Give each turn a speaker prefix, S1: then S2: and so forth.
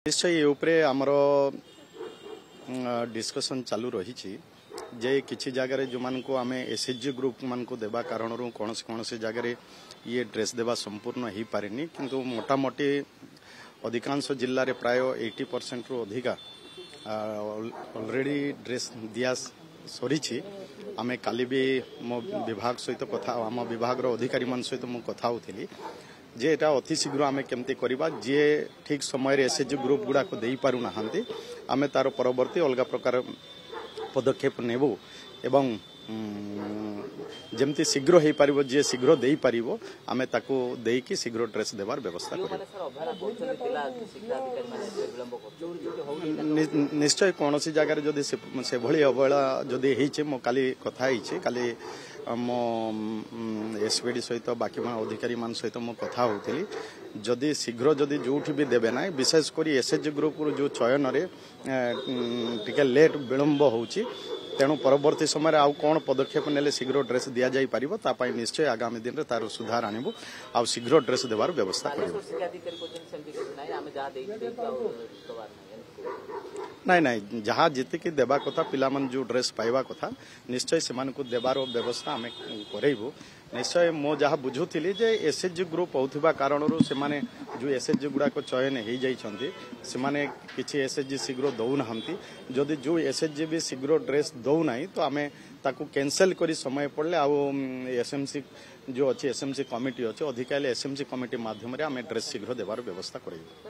S1: निश्चय ये उपरे आमर डिस्कशन चालू रही जे किसी जगह जो मान को आम एसएचजी ग्रुप मान को देवा कारण कौन से जगह ये ड्रेस देवा संपूर्ण हो पारे किंतु मोटामोटी अधिकांश जिले में प्राय 80% रु अधिका ऑलरेडी ड्रेस दिया सरी आम काली भी मो विभाग सहित कथा आम विभाग अधिकारी मान सहित मु कथा होती जे एटा अति शीघ्र आमे केमती करिबा जे ठीक समय एसएचजी ग्रुप गुडा को देई पारु नाहंती आमे तार परवर्ती अलग प्रकार पदक्षेप नेबो एवं जेमती शीघ्र हो पारिबो जे शीघ्र देई पारिबो आमे ताको देई कि शीघ्र ड्रेस देबार व्यवस्था करिबो। निश्चय कौन सी जगह जदि से भली अवहेला जदि हेइछे मो काली कथा हेइछे काली मो एसपीडी सहित बाकी अधिकारी मान सहित मो कथा होती जदि शीघ्र जदि जोठी भी देबे ना विशेषकर एसएचजी ग्रुप जो चयन रे टिके लेट विलंब होउची तेणु परवर्ती समय आउ कौन पदक्षेप नेले शीघ्र ड्रेस दिया जाई पारिबो तापाई निश्चय आगामी दिन रे तार सुधार आनिबो आ शीघ्र ड्रेस देबार व्यवस्था करिबो। नहीं नहीं जहाँ जीतिकी देवा कथा पिला मन जो ड्रेस पाइबा कथा निश्चय से को देवार व्यवस्था आम करेबू। निश्चय मो जहाँ बुझुली जे एसएचजी ग्रुप होथिबा कारणरू से माने जो एसएचजी गुड़ाक चयन हो जाइछंती से माने किछि एसएचजी शीघ्र दौ नाहंती जदि जो एसएचजी भी शीघ्र ड्रेस दौ नाही तो आमे ताकू कैंसल करी समय पड़ले आ एसएमसी जो अच्छी एसएमसी कमिटी अच्छे अधिकाली एसएमसी कमिटी माध्यम रे आमे ड्रेस शीघ्र देवार व्यवस्था करेबू।